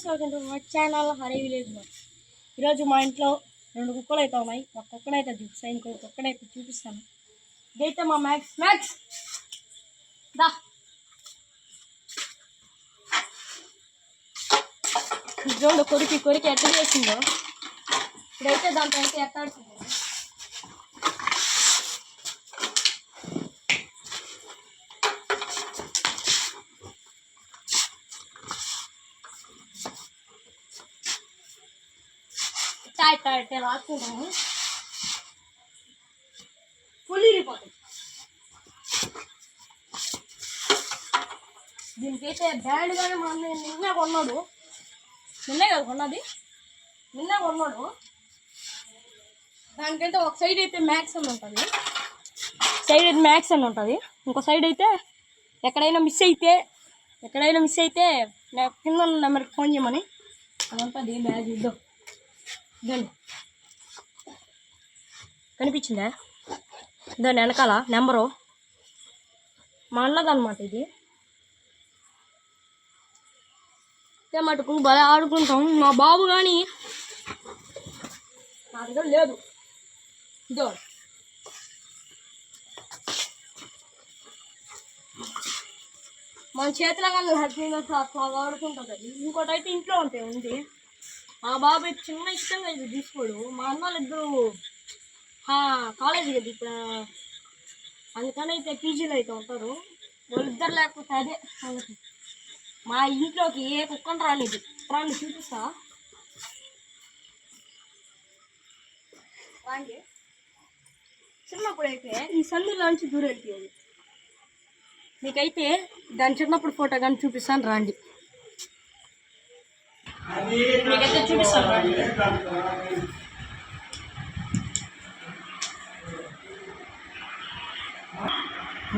Welcome to my channel Hari village blogs. ఈరోజు మా ఇంట్లో 2 కుక్కలు అయితే ఉన్నాయి. ఒక కుక్కనైతే చూపిస్తాను, ఇంకో కుక్కనైతే చూపిస్తాను. ఇదైతే మా మ్యాక్స్ దా చూడు కొరికి ఎట్లా చేసిందో. ఇప్పుడైతే దాంట్లో అయితే ఎట్టాడుతుంది. రాసుకుంటాము పులిరిపోతుంది. దీనికైతే బ్యాండ్ కానీ మా నిన్నే కొన్నాడు. నిన్నే కదా కొన్నది, నిన్నే కొన్నాడు. దానికైతే ఒక సైడ్ అయితే మ్యాక్స్ అని ఉంటుంది, ఇంకో సైడ్ అయితే ఎక్కడైనా మిస్ అయితే కింద నెంబర్కి ఫోన్ చేయమని అదంతా దీని బ్యాగ్ ఇద్దాం. ఇదండి కనిపించిందా, దాని వెనకాల నెంబరు మా అన్నదన్నమాట. ఇది మటుకు భలే ఆడుకుంటాం. మా బాబు కానీ నా దగ్గర లేదు. ఇదో మన చేతిలో కానీ హ్యాపీగా అట్లా ఆడుకుంటుంది. అది ఇంకోటి అయితే ఇంట్లో ఉంది. మా బాబు అయితే చిన్న ఇష్టంగా ఇది తీసుకోడు. మా అన్నలు ఇద్దరు కాలేజీ కదా ఇప్పుడు, అందుకని అయితే పీజీలో అయితే ఉంటారు. వాళ్ళిద్దరు లేకపోతే అదే సంగతి. మా ఇంట్లోకి ఏ కుక్కను రానిది చూపిస్తా. చిన్నప్పుడు అయితే ఈ సందులో నుంచి దూరం వెళ్ళిపోయేది. మీకైతే దాని చిన్నప్పుడు ఫోటో కానీ చూపిస్తాను రాండి. మీకైతే చూపిస్తాను రాండి.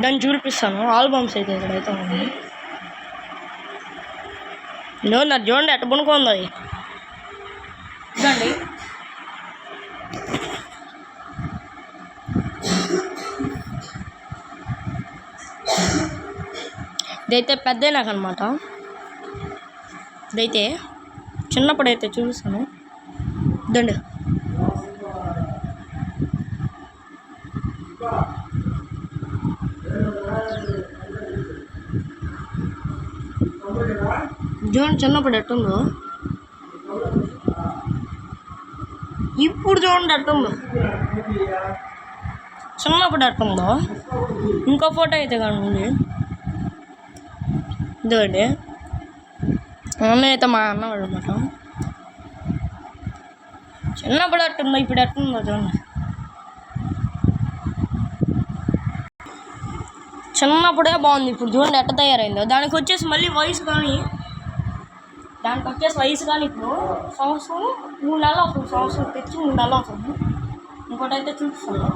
దాన్ని చూపిస్తాను. ఆల్బమ్స్ అయితే ఇక్కడైతే ఉంది. నా చూడండి ఎట్ట పనుకుంది అది. ఇదండి ఇదైతే పెద్ద నాకనమాట. ఇదైతే చిన్నప్పుడు అయితే చూపిస్తాను. ఇదండి చూడండి చిన్నప్పుడు ఎట్టుందో, ఇప్పుడు చూడండి ఎట్టుందో. చిన్నప్పుడు ఎట్టుందో. ఇంకో ఫోటో అయితే కానీ ఉంది. ఇదండి అన్న అయితే మా అన్నవాడు అనమాట. చిన్నప్పుడు ఎట్టుందో ఇప్పుడు ఎట్టుందో చూడండి. చిన్నప్పుడే బాగుంది, ఇప్పుడు చూడండి ఎట్ట తయారైందో. దానికి వచ్చేసి మళ్ళీ వయసు కానీ ఇప్పుడు సంవత్సరం 3 నెలలు అవుతుంది. సంవత్సరం తెచ్చి 3 నెలలు అవుతుంది. ఇంకోటి అయితే చూపిస్తాను.